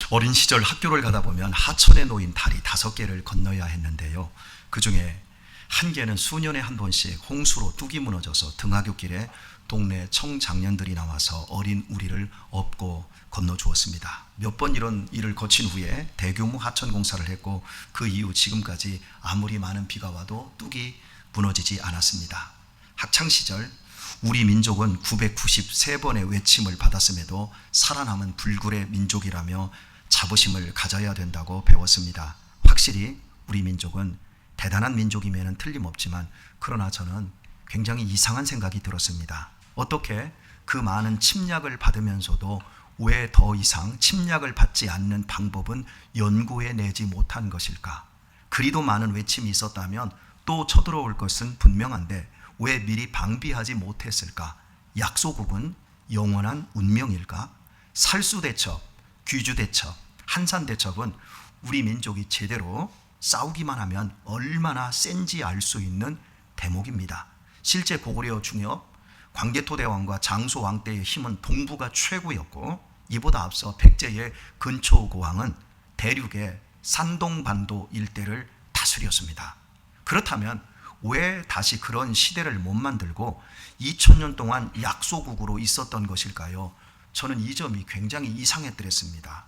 어린 시절 학교를 가다 보면 하천에 놓인 다리 5개를 건너야 했는데요. 그 중에 한 개는 수년에 한 번씩 홍수로 뚝이 무너져서 등하굣길에 동네 청장년들이 나와서 어린 우리를 업고 건너주었습니다. 몇 번 이런 일을 거친 후에 대규모 하천 공사를 했고 그 이후 지금까지 아무리 많은 비가 와도 뚝이 무너지지 않았습니다. 학창시절 우리 민족은 993번의 외침을 받았음에도 살아남은 불굴의 민족이라며 자부심을 가져야 된다고 배웠습니다. 확실히 우리 민족은 대단한 민족임에는 틀림없지만 그러나 저는 굉장히 이상한 생각이 들었습니다. 어떻게 그 많은 침략을 받으면서도 왜 더 이상 침략을 받지 않는 방법은 연구해내지 못한 것일까? 그리도 많은 외침이 있었다면 또 쳐들어올 것은 분명한데 왜 미리 방비하지 못했을까? 약소국은 영원한 운명일까? 살수대첩, 귀주대첩, 한산대첩은 우리 민족이 제대로 싸우기만 하면 얼마나 센지 알 수 있는 대목입니다. 실제 고구려 중엽 광개토대왕과 장소왕 때의 힘은 동부가 최고였고 이보다 앞서 백제의 근초고왕은 대륙의 산동반도 일대를 다스렸습니다. 그렇다면 왜 다시 그런 시대를 못 만들고 2000년 동안 약소국으로 있었던 것일까요? 저는 이 점이 굉장히 이상했더랬습니다.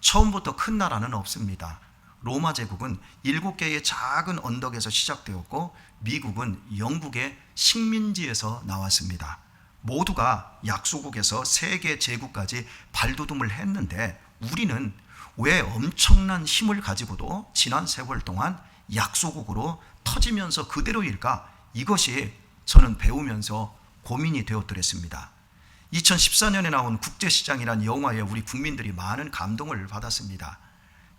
처음부터 큰 나라는 없습니다. 로마 제국은 7개의 작은 언덕에서 시작되었고 미국은 영국의 식민지에서 나왔습니다. 모두가 약소국에서 세계 제국까지 발돋움을 했는데 우리는 왜 엄청난 힘을 가지고도 지난 세월 동안 약소국으로 터지면서 그대로일까? 이것이 저는 배우면서 고민이 되었더랬습니다. 2014년에 나온 국제시장이란 영화에 우리 국민들이 많은 감동을 받았습니다.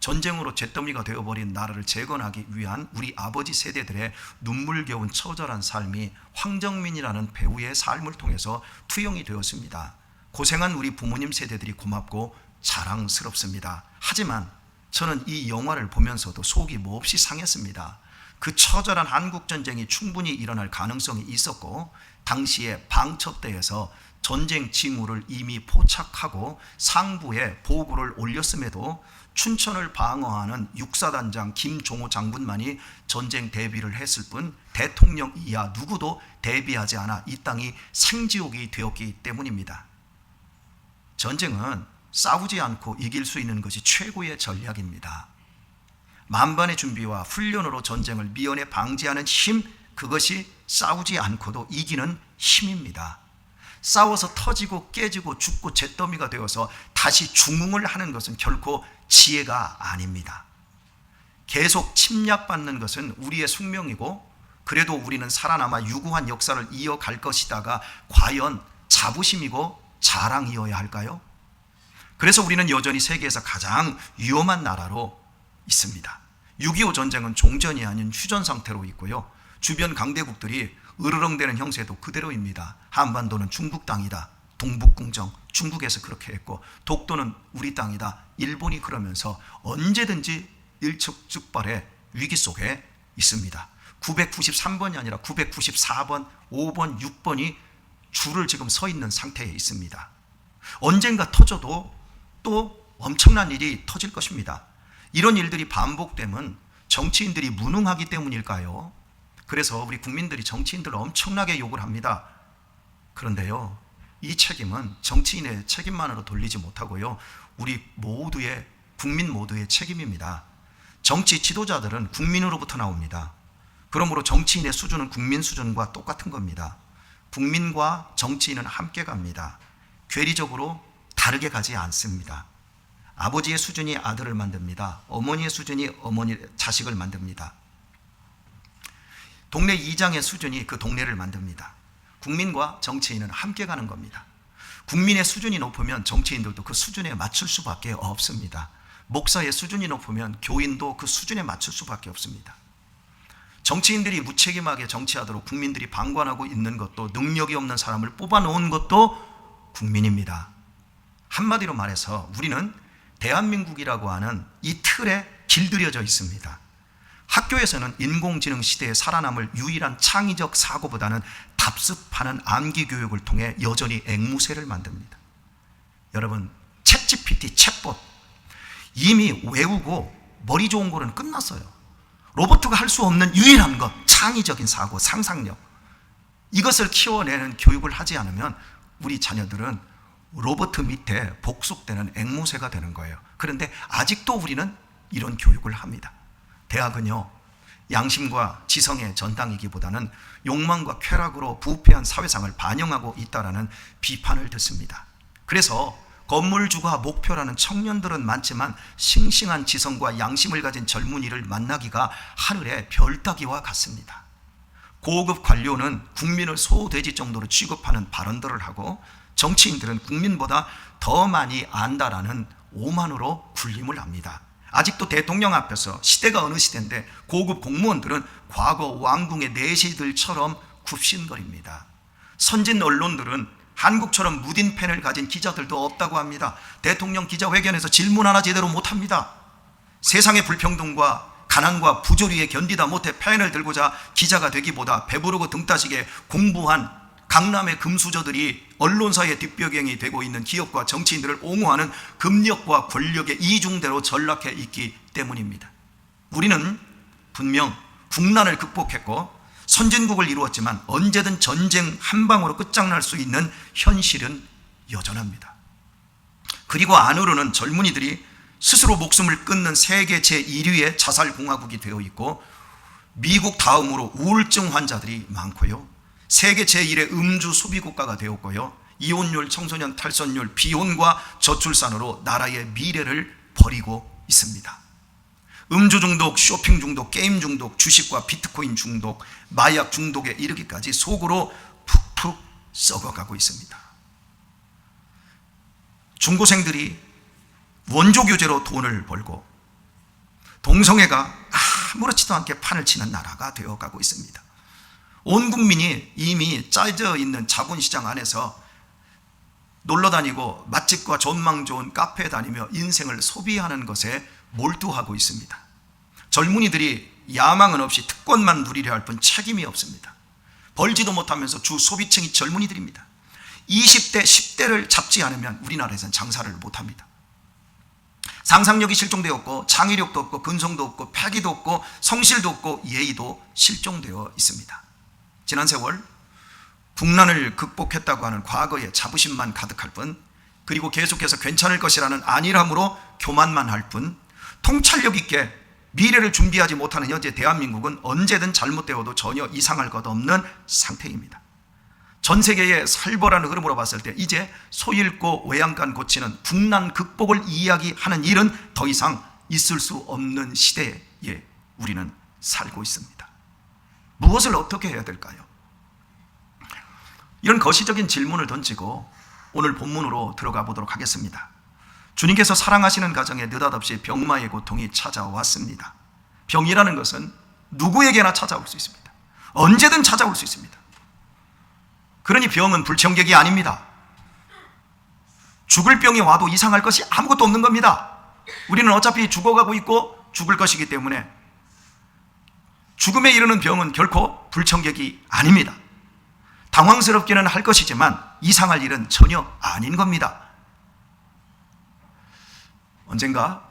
전쟁으로 잿더미가 되어버린 나라를 재건하기 위한 우리 아버지 세대들의 눈물겨운 처절한 삶이 황정민이라는 배우의 삶을 통해서 투영이 되었습니다. 고생한 우리 부모님 세대들이 고맙고 자랑스럽습니다. 하지만 저는 이 영화를 보면서도 속이 몹시 상했습니다. 그 처절한 한국전쟁이 충분히 일어날 가능성이 있었고 당시에 방첩대에서 전쟁 징후를 이미 포착하고 상부에 보고를 올렸음에도 춘천을 방어하는 육사단장 김종호 장군만이 전쟁 대비를 했을 뿐 대통령 이하 누구도 대비하지 않아 이 땅이 생지옥이 되었기 때문입니다. 전쟁은 싸우지 않고 이길 수 있는 것이 최고의 전략입니다. 만반의 준비와 훈련으로 전쟁을 미연에 방지하는 힘, 그것이 싸우지 않고도 이기는 힘입니다. 싸워서 터지고 깨지고 죽고 잿더미가 되어서 다시 중흥을 하는 것은 결코 지혜가 아닙니다. 계속 침략받는 것은 우리의 숙명이고 그래도 우리는 살아남아 유구한 역사를 이어갈 것이다가 과연 자부심이고 자랑이어야 할까요? 그래서 우리는 여전히 세계에서 가장 위험한 나라로 있습니다. 6.25 전쟁은 종전이 아닌 휴전 상태로 있고요. 주변 강대국들이 으르렁대는 형세도 그대로입니다. 한반도는 중국 땅이다. 동북공정, 중국에서 그렇게 했고 독도는 우리 땅이다. 일본이 그러면서 언제든지 일촉즉발의 위기 속에 있습니다. 993번이 아니라 994번, 5번, 6번이 줄을 지금 서 있는 상태에 있습니다. 언젠가 터져도 또 엄청난 일이 터질 것입니다. 이런 일들이 반복되면 정치인들이 무능하기 때문일까요? 그래서 우리 국민들이 정치인들을 엄청나게 욕을 합니다. 그런데요, 이 책임은 정치인의 책임만으로 돌리지 못하고요, 우리 모두의, 국민 모두의 책임입니다. 정치 지도자들은 국민으로부터 나옵니다. 그러므로 정치인의 수준은 국민 수준과 똑같은 겁니다. 국민과 정치인은 함께 갑니다. 괴리적으로 다르게 가지 않습니다. 아버지의 수준이 아들을 만듭니다. 어머니의 수준이 자식을 만듭니다. 동네 이장의 수준이 그 동네를 만듭니다. 국민과 정치인은 함께 가는 겁니다. 국민의 수준이 높으면 정치인들도 그 수준에 맞출 수밖에 없습니다. 목사의 수준이 높으면 교인도 그 수준에 맞출 수밖에 없습니다. 정치인들이 무책임하게 정치하도록 국민들이 방관하고 있는 것도, 능력이 없는 사람을 뽑아놓은 것도 국민입니다. 한마디로 말해서 우리는 대한민국이라고 하는 이 틀에 길들여져 있습니다. 학교에서는 인공지능 시대에 살아남을 유일한 창의적 사고보다는 답습하는 암기 교육을 통해 여전히 앵무새를 만듭니다. 여러분, 챗GPT, 챗봇, 이미 외우고 머리 좋은 거는 끝났어요. 로봇가 할 수 없는 유일한 것, 창의적인 사고, 상상력, 이것을 키워내는 교육을 하지 않으면 우리 자녀들은 로봇 밑에 복속되는 앵무새가 되는 거예요. 그런데 아직도 우리는 이런 교육을 합니다. 대학은요, 양심과 지성의 전당이기보다는 욕망과 쾌락으로 부패한 사회상을 반영하고 있다라는 비판을 듣습니다. 그래서 건물주가 목표라는 청년들은 많지만 싱싱한 지성과 양심을 가진 젊은이를 만나기가 하늘의 별 따기와 같습니다. 고급 관료는 국민을 소돼지 정도로 취급하는 발언들을 하고, 정치인들은 국민보다 더 많이 안다라는 오만으로 군림을 합니다. 아직도 대통령 앞에서, 시대가 어느 시대인데 고급 공무원들은 과거 왕궁의 내시들처럼 굽신거립니다. 선진 언론들은 한국처럼 무딘 펜을 가진 기자들도 없다고 합니다. 대통령 기자회견에서 질문 하나 제대로 못합니다. 세상의 불평등과 가난과 부조리에 견디다 못해 펜을 들고자 기자가 되기보다 배부르고 등 따시게 공부한 강남의 금수저들이 언론사의 뒷배경이 되고 있는 기업과 정치인들을 옹호하는 금력과 권력의 이중대로 전락해 있기 때문입니다. 우리는 분명 국난을 극복했고 선진국을 이루었지만 언제든 전쟁 한 방으로 끝장날 수 있는 현실은 여전합니다. 그리고 안으로는 젊은이들이 스스로 목숨을 끊는 세계 제1위의 자살공화국이 되어 있고, 미국 다음으로 우울증 환자들이 많고요, 세계 제1의 음주 소비국가가 되었고요, 이혼율, 청소년 탈선율, 비혼과 저출산으로 나라의 미래를 버리고 있습니다. 음주 중독, 쇼핑 중독, 게임 중독, 주식과 비트코인 중독, 마약 중독에 이르기까지 속으로 푹푹 썩어가고 있습니다. 중고생들이 원조 교제로 돈을 벌고 동성애가 아무렇지도 않게 판을 치는 나라가 되어가고 있습니다. 온 국민이 이미 짜져 있는 자본시장 안에서 놀러다니고 맛집과 전망 좋은 카페에 다니며 인생을 소비하는 것에 몰두하고 있습니다. 젊은이들이 야망은 없이 특권만 누리려 할 뿐 책임이 없습니다. 벌지도 못하면서 주 소비층이 젊은이들입니다. 20대, 10대를 잡지 않으면 우리나라에서는 장사를 못합니다. 상상력이 실종되었고, 창의력도 없고, 근성도 없고, 패기도 없고, 성실도 없고, 예의도 실종되어 있습니다. 지난 세월 국난을 극복했다고 하는 과거의 자부심만 가득할 뿐, 그리고 계속해서 괜찮을 것이라는 안일함으로 교만만 할 뿐, 통찰력 있게 미래를 준비하지 못하는 현재 대한민국은 언제든 잘못되어도 전혀 이상할 것 없는 상태입니다. 전 세계의 살벌한 흐름으로 봤을 때 이제 소 잃고 외양간 고치는 국난 극복을 이야기하는 일은 더 이상 있을 수 없는 시대에 우리는 살고 있습니다. 무엇을 어떻게 해야 될까요? 이런 거시적인 질문을 던지고 오늘 본문으로 들어가 보도록 하겠습니다. 주님께서 사랑하시는 가정에 느닷없이 병마의 고통이 찾아왔습니다. 병이라는 것은 누구에게나 찾아올 수 있습니다. 언제든 찾아올 수 있습니다. 그러니 병은 불청객이 아닙니다. 죽을 병이 와도 이상할 것이 아무것도 없는 겁니다. 우리는 어차피 죽어가고 있고 죽을 것이기 때문에 죽음에 이르는 병은 결코 불청객이 아닙니다. 당황스럽기는 할 것이지만 이상할 일은 전혀 아닌 겁니다. 언젠가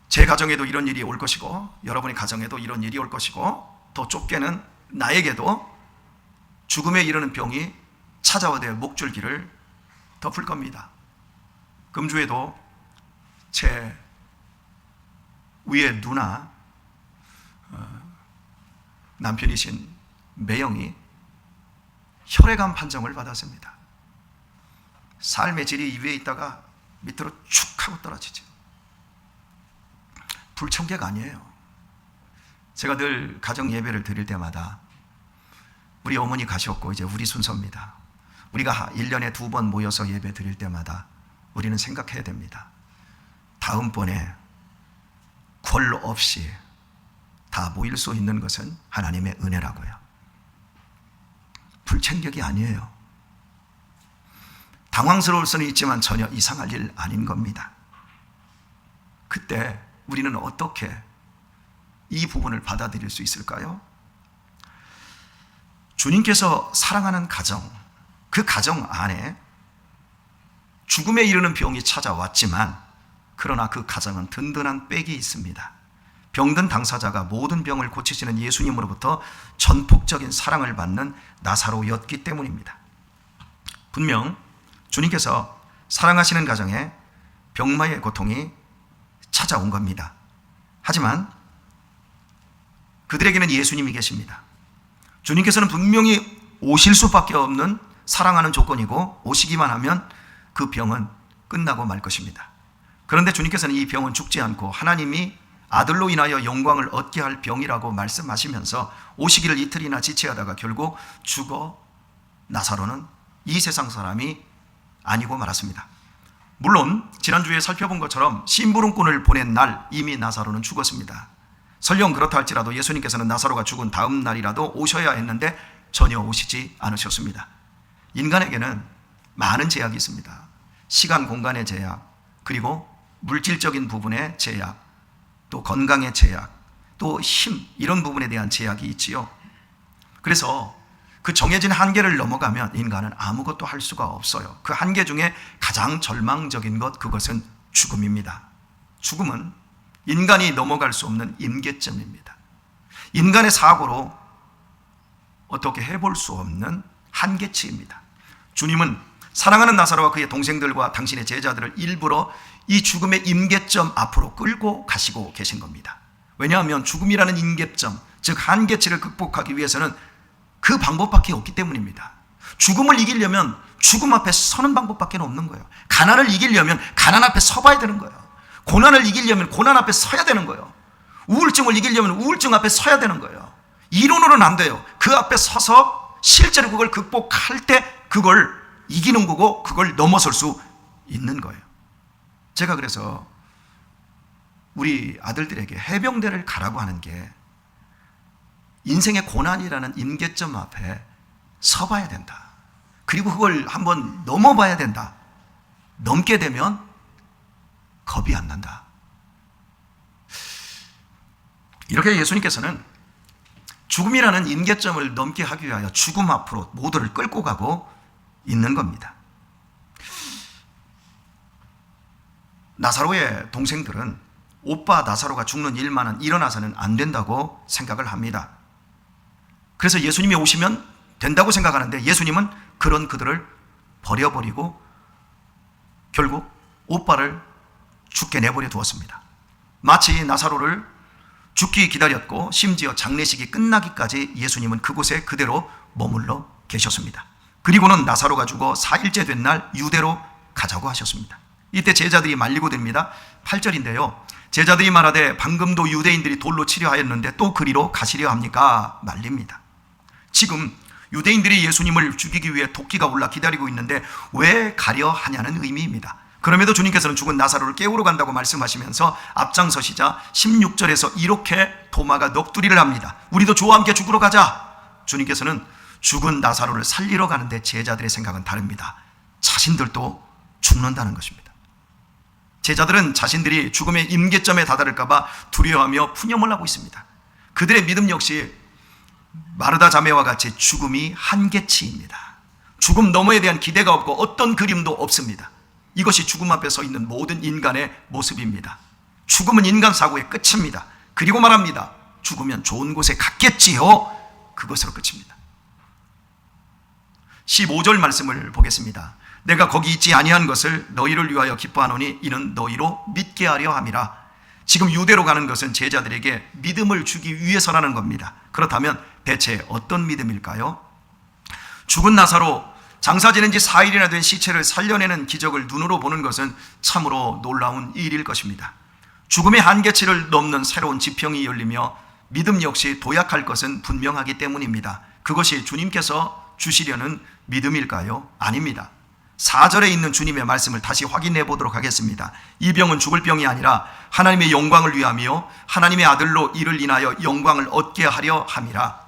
제 가정에도 이런 일이 올 것이고, 여러분의 가정에도 이런 일이 올 것이고, 더 좁게는 나에게도 죽음에 이르는 병이 찾아와 될 목줄기를 덮을 겁니다. 금주에도 제 위에 누나, 남편이신 매형이 혈액암 판정을 받았습니다. 삶의 질이 이 위에 있다가 밑으로 축 하고 떨어지죠. 불청객 아니에요. 제가 늘 가정 예배를 드릴 때마다 우리 어머니 가셨고 이제 우리 순서입니다. 우리가 1년에 2번 모여서 예배 드릴 때마다 우리는 생각해야 됩니다. 다음번에 궐 없이 다 모일 수 있는 것은 하나님의 은혜라고요. 불청객이 아니에요. 당황스러울 수는 있지만 전혀 이상할 일 아닌 겁니다. 그때 우리는 어떻게 이 부분을 받아들일 수 있을까요? 주님께서 사랑하는 가정, 그 가정 안에 죽음에 이르는 병이 찾아왔지만 그러나 그 가정은 든든한 백이 있습니다. 병든 당사자가 모든 병을 고치시는 예수님으로부터 전폭적인 사랑을 받는 나사로였기 때문입니다. 분명 주님께서 사랑하시는 가정에 병마의 고통이 찾아온 겁니다. 하지만 그들에게는 예수님이 계십니다. 주님께서는 분명히 오실 수밖에 없는 사랑하는 조건이고, 오시기만 하면 그 병은 끝나고 말 것입니다. 그런데 주님께서는 이 병은 죽지 않고 하나님이 아들로 인하여 영광을 얻게 할 병이라고 말씀하시면서 오시기를 이틀이나 지체하다가 결국 죽어 나사로는 이 세상 사람이 아니고 말았습니다. 물론 지난주에 살펴본 것처럼 심부름꾼을 보낸 날 이미 나사로는 죽었습니다. 설령 그렇다 할지라도 예수님께서는 나사로가 죽은 다음 날이라도 오셔야 했는데 전혀 오시지 않으셨습니다. 인간에게는 많은 제약이 있습니다. 시간, 공간의 제약, 그리고 물질적인 부분의 제약, 또 건강의 제약, 또 힘, 이런 부분에 대한 제약이 있지요. 그래서 그 정해진 한계를 넘어가면 인간은 아무것도 할 수가 없어요. 그 한계 중에 가장 절망적인 것, 그것은 죽음입니다. 죽음은 인간이 넘어갈 수 없는 임계점입니다. 인간의 사고로 어떻게 해볼 수 없는 한계치입니다. 주님은 사랑하는 나사로와 그의 동생들과 당신의 제자들을 일부러 이 죽음의 임계점 앞으로 끌고 가시고 계신 겁니다. 왜냐하면 죽음이라는 임계점, 즉 한계치를 극복하기 위해서는 그 방법밖에 없기 때문입니다. 죽음을 이기려면 죽음 앞에 서는 방법밖에 없는 거예요. 가난을 이기려면 가난 앞에 서봐야 되는 거예요. 고난을 이기려면 고난 앞에 서야 되는 거예요. 우울증을 이기려면 우울증 앞에 서야 되는 거예요. 이론으로는 안 돼요. 그 앞에 서서 실제로 그걸 극복할 때 그걸 이기는 거고, 그걸 넘어설 수 있는 거예요. 제가 그래서 우리 아들들에게 해병대를 가라고 하는 게 인생의 고난이라는 임계점 앞에 서봐야 된다. 그리고 그걸 한번 넘어봐야 된다. 넘게 되면 겁이 안 난다. 이렇게 예수님께서는 죽음이라는 임계점을 넘게 하기 위하여 죽음 앞으로 모두를 끌고 가고 있는 겁니다. 나사로의 동생들은 오빠 나사로가 죽는 일만은 일어나서는 안 된다고 생각을 합니다. 그래서 예수님이 오시면 된다고 생각하는데 예수님은 그런 그들을 버려버리고 결국 오빠를 죽게 내버려 두었습니다. 마치 나사로를 죽기 기다렸고 심지어 장례식이 끝나기까지 예수님은 그곳에 그대로 머물러 계셨습니다. 그리고는 나사로가 죽어 4일째 된 날 유대로 가자고 하셨습니다. 이때 제자들이 말리고 듭니다. 8절인데요. 제자들이 말하되 방금도 유대인들이 돌로 치려 하였는데 또 그리로 가시려 합니까? 말립니다. 지금 유대인들이 예수님을 죽이기 위해 도끼가 올라 기다리고 있는데 왜 가려 하냐는 의미입니다. 그럼에도 주님께서는 죽은 나사로를 깨우러 간다고 말씀하시면서 앞장서시자 16절에서 이렇게 도마가 넋두리를 합니다. 우리도 주와 함께 죽으러 가자. 주님께서는 죽은 나사로를 살리러 가는데 제자들의 생각은 다릅니다. 자신들도 죽는다는 것입니다. 제자들은 자신들이 죽음의 임계점에 다다를까 봐 두려워하며 푸념을 하고 있습니다. 그들의 믿음 역시 마르다 자매와 같이 죽음이 한계치입니다. 죽음 너머에 대한 기대가 없고 어떤 그림도 없습니다. 이것이 죽음 앞에 서 있는 모든 인간의 모습입니다. 죽음은 인간 사고의 끝입니다. 그리고 말합니다. 죽으면 좋은 곳에 갔겠지요. 그것으로 끝입니다. 15절 말씀을 보겠습니다. 내가 거기 있지 아니한 것을 너희를 위하여 기뻐하노니 이는 너희로 믿게 하려 함이라. 지금 유대로 가는 것은 제자들에게 믿음을 주기 위해서라는 겁니다. 그렇다면 대체 어떤 믿음일까요? 죽은 나사로, 장사 지낸 지 4일이나 된 시체를 살려내는 기적을 눈으로 보는 것은 참으로 놀라운 일일 것입니다. 죽음의 한계치를 넘는 새로운 지평이 열리며 믿음 역시 도약할 것은 분명하기 때문입니다. 그것이 주님께서 주시려는 믿음일까요? 아닙니다. 4절에 있는 주님의 말씀을 다시 확인해 보도록 하겠습니다. 이 병은 죽을 병이 아니라 하나님의 영광을 위하며 하나님의 아들로 이를 인하여 영광을 얻게 하려 함이라.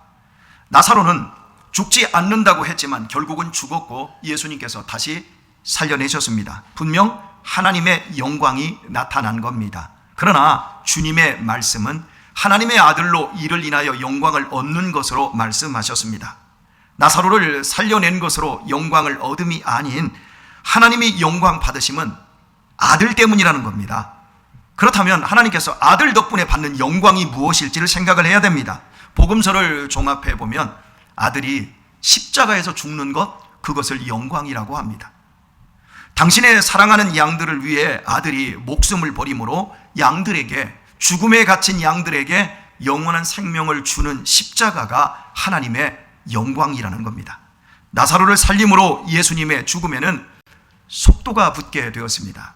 나사로는 죽지 않는다고 했지만 결국은 죽었고 예수님께서 다시 살려내셨습니다. 분명 하나님의 영광이 나타난 겁니다. 그러나 주님의 말씀은 하나님의 아들로 이를 인하여 영광을 얻는 것으로 말씀하셨습니다. 나사로를 살려낸 것으로 영광을 얻음이 아닌 하나님이 영광 받으심은 아들 때문이라는 겁니다. 그렇다면 하나님께서 아들 덕분에 받는 영광이 무엇일지를 생각을 해야 됩니다. 복음서를 종합해 보면 아들이 십자가에서 죽는 것, 그것을 영광이라고 합니다. 당신의 사랑하는 양들을 위해 아들이 목숨을 버림으로 양들에게, 죽음에 갇힌 양들에게 영원한 생명을 주는 십자가가 하나님의 영광이라는 겁니다. 나사로를 살림으로 예수님의 죽음에는 속도가 붙게 되었습니다.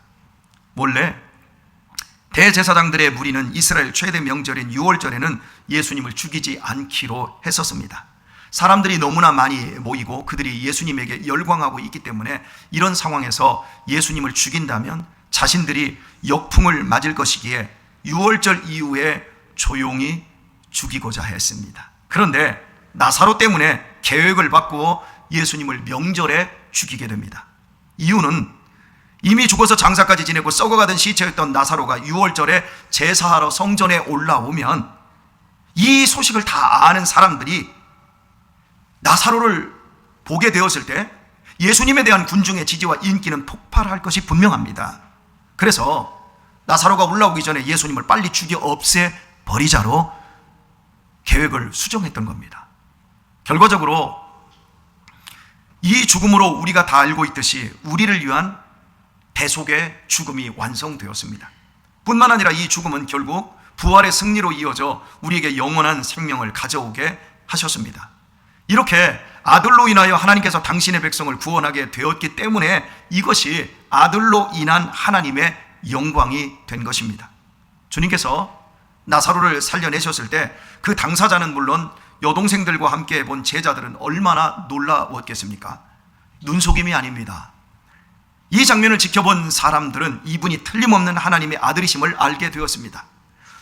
원래 대제사장들의 무리는 이스라엘 최대 명절인 유월절에는 예수님을 죽이지 않기로 했었습니다. 사람들이 너무나 많이 모이고 그들이 예수님에게 열광하고 있기 때문에 이런 상황에서 예수님을 죽인다면 자신들이 역풍을 맞을 것이기에 유월절 이후에 조용히 죽이고자 했습니다. 그런데 나사로 때문에 계획을 바꾸어 예수님을 명절에 죽이게 됩니다. 이유는 이미 죽어서 장사까지 지내고 썩어가던 시체였던 나사로가 유월절에 제사하러 성전에 올라오면 이 소식을 다 아는 사람들이 나사로를 보게 되었을 때 예수님에 대한 군중의 지지와 인기는 폭발할 것이 분명합니다. 그래서 나사로가 올라오기 전에 예수님을 빨리 죽여 없애버리자로 계획을 수정했던 겁니다. 결과적으로 이 죽음으로 우리가 다 알고 있듯이 우리를 위한 대속의 죽음이 완성되었습니다. 뿐만 아니라 이 죽음은 결국 부활의 승리로 이어져 우리에게 영원한 생명을 가져오게 하셨습니다. 이렇게 아들로 인하여 하나님께서 당신의 백성을 구원하게 되었기 때문에 이것이 아들로 인한 하나님의 영광이 된 것입니다. 주님께서 나사로를 살려내셨을 때 그 당사자는 물론 여동생들과 함께 본 제자들은 얼마나 놀라웠겠습니까? 눈속임이 아닙니다. 이 장면을 지켜본 사람들은 이분이 틀림없는 하나님의 아들이심을 알게 되었습니다.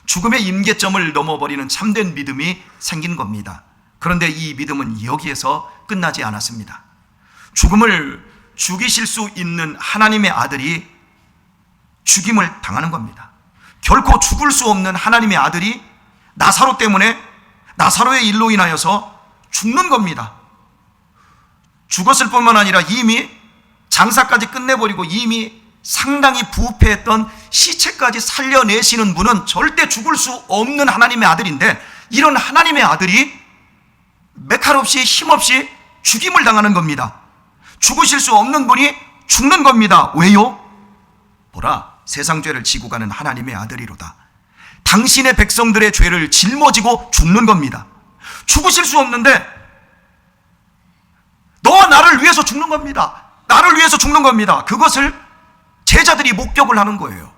죽음의 임계점을 넘어버리는 참된 믿음이 생긴 겁니다. 그런데 이 믿음은 여기에서 끝나지 않았습니다. 죽음을 죽이실 수 있는 하나님의 아들이 죽임을 당하는 겁니다. 결코 죽을 수 없는 하나님의 아들이 나사로 때문에, 나사로의 일로 인하여서 죽는 겁니다. 죽었을 뿐만 아니라 이미 장사까지 끝내버리고 이미 상당히 부패했던 시체까지 살려내시는 분은 절대 죽을 수 없는 하나님의 아들인데, 이런 하나님의 아들이 메칼없이 힘없이 죽임을 당하는 겁니다. 죽으실 수 없는 분이 죽는 겁니다. 왜요? 보라, 세상 죄를 지고 가는 하나님의 아들이로다. 당신의 백성들의 죄를 짊어지고 죽는 겁니다. 죽으실 수 없는데 너와 나를 위해서 죽는 겁니다. 나를 위해서 죽는 겁니다. 그것을 제자들이 목격을 하는 거예요.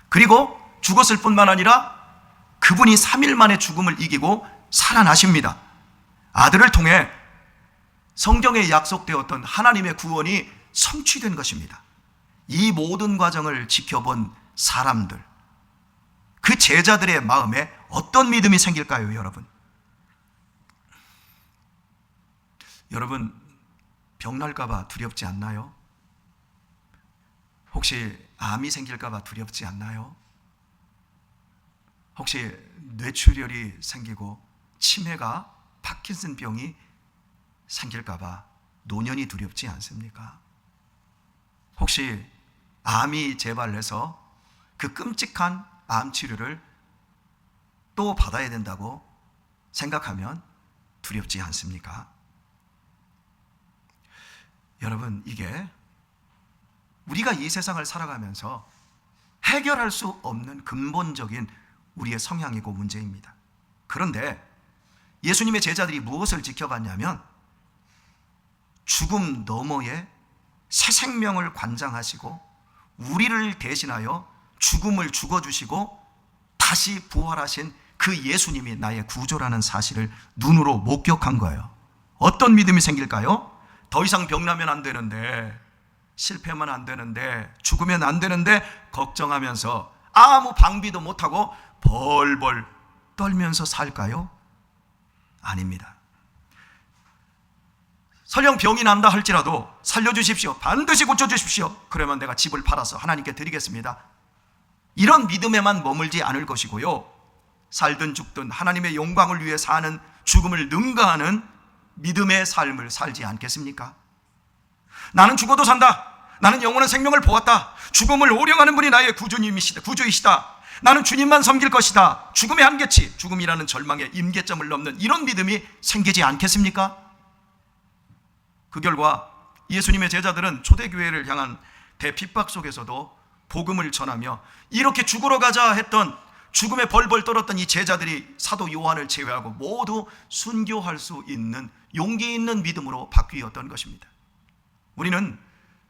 그리고 죽었을 뿐만 아니라 그분이 3일 만에 죽음을 이기고 살아나십니다. 아들을 통해 성경에 약속되었던 하나님의 구원이 성취된 것입니다. 이 모든 과정을 지켜본 사람들, 그 제자들의 마음에 어떤 믿음이 생길까요, 여러분? 여러분, 병날까봐 두렵지 않나요? 혹시 암이 생길까봐 두렵지 않나요? 혹시 뇌출혈이 생기고 치매가, 파킨슨 병이 생길까봐 노년이 두렵지 않습니까? 혹시 암이 재발해서 그 끔찍한 암 치료를 또 받아야 된다고 생각하면 두렵지 않습니까? 여러분, 이게 우리가 이 세상을 살아가면서 해결할 수 없는 근본적인 우리의 성향이고 문제입니다. 그런데 예수님의 제자들이 무엇을 지켜봤냐면 죽음 너머에 새 생명을 관장하시고 우리를 대신하여 죽음을 죽어주시고 다시 부활하신 그 예수님이 나의 구조라는 사실을 눈으로 목격한 거예요. 어떤 믿음이 생길까요? 더 이상 병나면 안 되는데, 실패하면 안 되는데, 죽으면 안 되는데 걱정하면서 아무 방비도 못하고 벌벌 떨면서 살까요? 아닙니다. 설령 병이 난다 할지라도 살려주십시오, 반드시 고쳐주십시오, 그러면 내가 집을 팔아서 하나님께 드리겠습니다, 이런 믿음에만 머물지 않을 것이고요, 살든 죽든 하나님의 영광을 위해 사는, 죽음을 능가하는 믿음의 삶을 살지 않겠습니까? 나는 죽어도 산다, 나는 영원한 생명을 보았다. 죽음을 오령하는 분이 나의 구주이시다. 나는 주님만 섬길 것이다. 죽음의 한계치, 죽음이라는 절망의 임계점을 넘는 이런 믿음이 생기지 않겠습니까? 그 결과 예수님의 제자들은 초대교회를 향한 대핍박 속에서도 복음을 전하며 이렇게 죽으러 가자 했던, 죽음에 벌벌 떨었던 이 제자들이 사도 요한을 제외하고 모두 순교할 수 있는 용기 있는 믿음으로 바뀌었던 것입니다. 우리는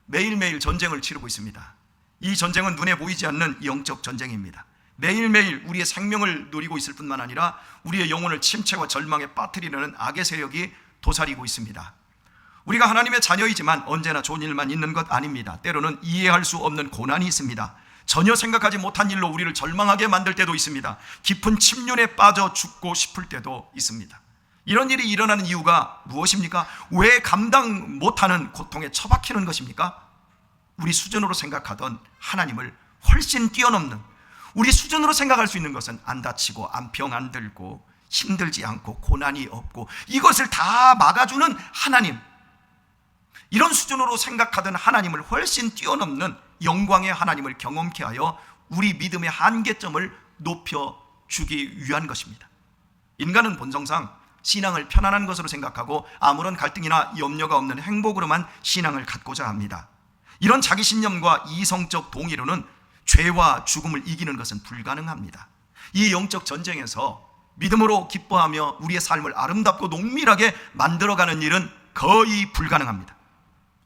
매일매일 전쟁을 치르고 있습니다. 이 전쟁은 눈에 보이지 않는 영적 전쟁입니다. 매일매일 우리의 생명을 누리고 있을 뿐만 아니라 우리의 영혼을 침체와 절망에 빠뜨리려는 악의 세력이 도사리고 있습니다. 우리가 하나님의 자녀이지만 언제나 좋은 일만 있는 것 아닙니다. 때로는 이해할 수 없는 고난이 있습니다. 전혀 생각하지 못한 일로 우리를 절망하게 만들 때도 있습니다. 깊은 침륜에 빠져 죽고 싶을 때도 있습니다. 이런 일이 일어나는 이유가 무엇입니까? 왜 감당 못하는 고통에 처박히는 것입니까? 우리 수준으로 생각하던 하나님을 훨씬 뛰어넘는, 우리 수준으로 생각할 수 있는 것은 안 다치고 병 안 들고 힘들지 않고 고난이 없고 이것을 다 막아주는 하나님, 이런 수준으로 생각하던 하나님을 훨씬 뛰어넘는 영광의 하나님을 경험케 하여 우리 믿음의 한계점을 높여주기 위한 것입니다. 인간은 본성상 신앙을 편안한 것으로 생각하고 아무런 갈등이나 염려가 없는 행복으로만 신앙을 갖고자 합니다. 이런 자기신념과 이성적 동의로는 죄와 죽음을 이기는 것은 불가능합니다. 이 영적 전쟁에서 믿음으로 기뻐하며 우리의 삶을 아름답고 농밀하게 만들어가는 일은 거의 불가능합니다.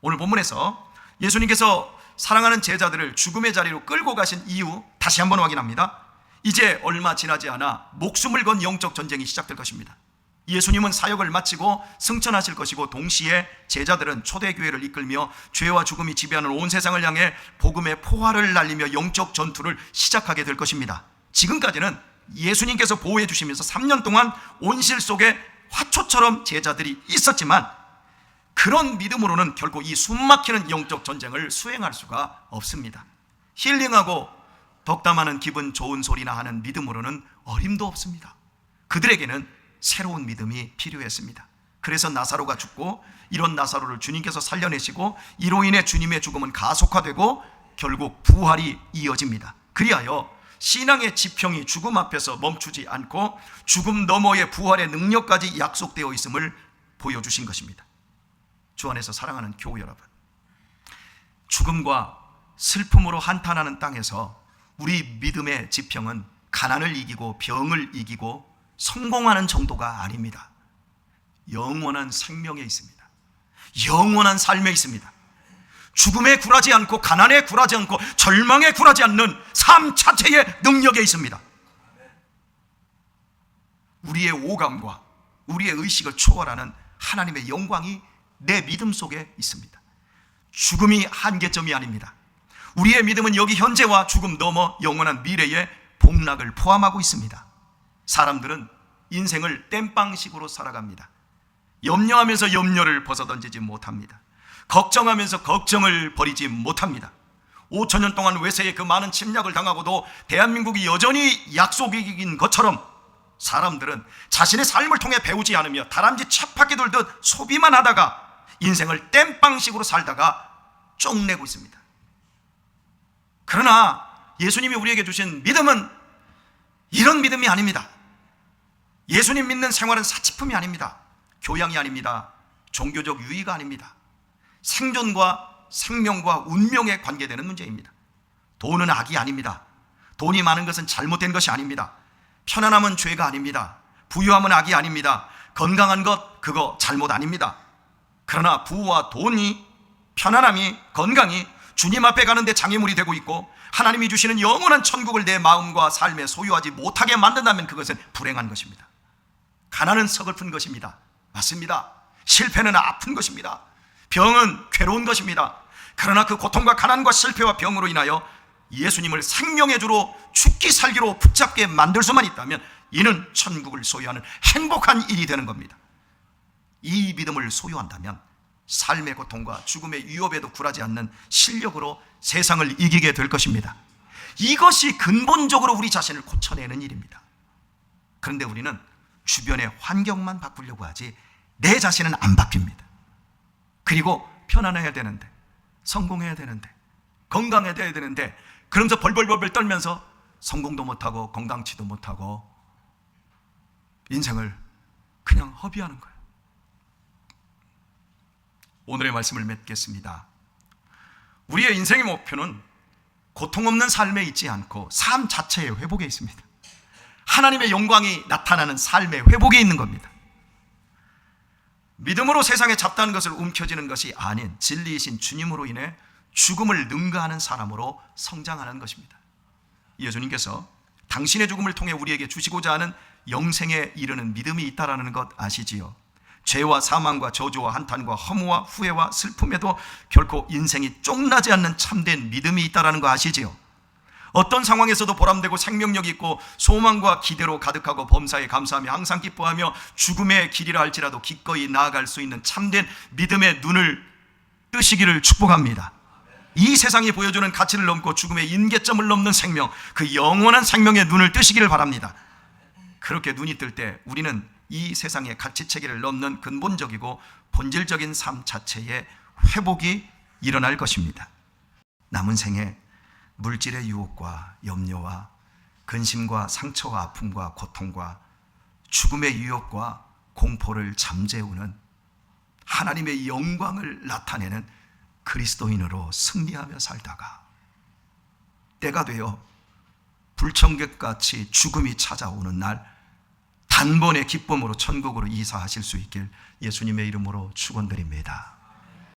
오늘 본문에서 예수님께서 사랑하는 제자들을 죽음의 자리로 끌고 가신 이유 다시 한번 확인합니다. 이제 얼마 지나지 않아 목숨을 건 영적 전쟁이 시작될 것입니다. 예수님은 사역을 마치고 승천하실 것이고 동시에 제자들은 초대교회를 이끌며 죄와 죽음이 지배하는 온 세상을 향해 복음의 포화를 날리며 영적 전투를 시작하게 될 것입니다. 지금까지는 예수님께서 보호해 주시면서 3년 동안 온실 속에 화초처럼 제자들이 있었지만 그런 믿음으로는 결코 이 숨막히는 영적 전쟁을 수행할 수가 없습니다. 힐링하고 덕담하는 기분 좋은 소리나 하는 믿음으로는 어림도 없습니다. 그들에게는 새로운 믿음이 필요했습니다. 그래서 나사로가 죽고 이런 나사로를 주님께서 살려내시고 이로 인해 주님의 죽음은 가속화되고 결국 부활이 이어집니다. 그리하여 신앙의 지평이 죽음 앞에서 멈추지 않고 죽음 너머의 부활의 능력까지 약속되어 있음을 보여주신 것입니다. 주 안에서 사랑하는 교우 여러분, 죽음과 슬픔으로 한탄하는 땅에서 우리 믿음의 지평은 가난을 이기고 병을 이기고 성공하는 정도가 아닙니다. 영원한 생명에 있습니다. 영원한 삶에 있습니다. 죽음에 굴하지 않고 가난에 굴하지 않고 절망에 굴하지 않는 삶 자체의 능력에 있습니다. 우리의 오감과 우리의 의식을 초월하는 하나님의 영광이 내 믿음 속에 있습니다. 죽음이 한계점이 아닙니다. 우리의 믿음은 여기 현재와 죽음 넘어 영원한 미래의 복락을 포함하고 있습니다. 사람들은 인생을 땜빵식으로 살아갑니다. 염려하면서 염려를 벗어던지지 못합니다. 걱정하면서 걱정을 버리지 못합니다. 5천년 동안 외세의 그 많은 침략을 당하고도 대한민국이 여전히 약속인 것처럼 사람들은 자신의 삶을 통해 배우지 않으며 다람쥐 쳇바퀴 돌듯 소비만 하다가 인생을 땜빵식으로 살다가 쪽내고 있습니다. 그러나 예수님이 우리에게 주신 믿음은 이런 믿음이 아닙니다. 예수님 믿는 생활은 사치품이 아닙니다. 교양이 아닙니다. 종교적 유의가 아닙니다. 생존과 생명과 운명에 관계되는 문제입니다. 돈은 악이 아닙니다. 돈이 많은 것은 잘못된 것이 아닙니다. 편안함은 죄가 아닙니다. 부유함은 악이 아닙니다. 건강한 것, 그거 잘못 아닙니다. 그러나 부와 돈이, 편안함이, 건강이 주님 앞에 가는데 장애물이 되고 있고 하나님이 주시는 영원한 천국을 내 마음과 삶에 소유하지 못하게 만든다면 그것은 불행한 것입니다. 가난은 서글픈 것입니다. 맞습니다. 실패는 아픈 것입니다. 병은 괴로운 것입니다. 그러나 그 고통과 가난과 실패와 병으로 인하여 예수님을 생명의 주로 죽기 살기로 붙잡게 만들 수만 있다면 이는 천국을 소유하는 행복한 일이 되는 겁니다. 이 믿음을 소유한다면 삶의 고통과 죽음의 위협에도 굴하지 않는 실력으로 세상을 이기게 될 것입니다. 이것이 근본적으로 우리 자신을 고쳐내는 일입니다. 그런데 우리는 주변의 환경만 바꾸려고 하지 내 자신은 안 바뀝니다. 그리고 편안해야 되는데, 성공해야 되는데, 건강해야 되는데, 그러면서 벌벌벌 떨면서 성공도 못하고 건강치도 못하고 인생을 그냥 허비하는 거예요. 오늘의 말씀을 맺겠습니다. 우리의 인생의 목표는 고통 없는 삶에 있지 않고 삶 자체의 회복에 있습니다. 하나님의 영광이 나타나는 삶의 회복에 있는 겁니다. 믿음으로 세상에 잡다한 것을 움켜쥐는 것이 아닌 진리이신 주님으로 인해 죽음을 능가하는 사람으로 성장하는 것입니다. 예수님께서 당신의 죽음을 통해 우리에게 주시고자 하는 영생에 이르는 믿음이 있다라는 것 아시지요? 죄와 사망과 저주와 한탄과 허무와 후회와 슬픔에도 결코 인생이 쫑나지 않는 참된 믿음이 있다라는 거 아시지요? 어떤 상황에서도 보람되고 생명력이 있고 소망과 기대로 가득하고 범사에 감사하며 항상 기뻐하며 죽음의 길이라 할지라도 기꺼이 나아갈 수 있는 참된 믿음의 눈을 뜨시기를 축복합니다. 이 세상이 보여주는 가치를 넘고 죽음의 임계점을 넘는 생명, 그 영원한 생명의 눈을 뜨시기를 바랍니다. 그렇게 눈이 뜰 때 우리는 이 세상의 가치체계를 넘는 근본적이고 본질적인 삶 자체의 회복이 일어날 것입니다. 남은 생에 물질의 유혹과 염려와 근심과 상처와 아픔과 고통과 죽음의 유혹과 공포를 잠재우는 하나님의 영광을 나타내는 그리스도인으로 승리하며 살다가 때가 되어 불청객같이 죽음이 찾아오는 날 단번에 기쁨으로 천국으로 이사하실 수 있길 예수님의 이름으로 축원드립니다.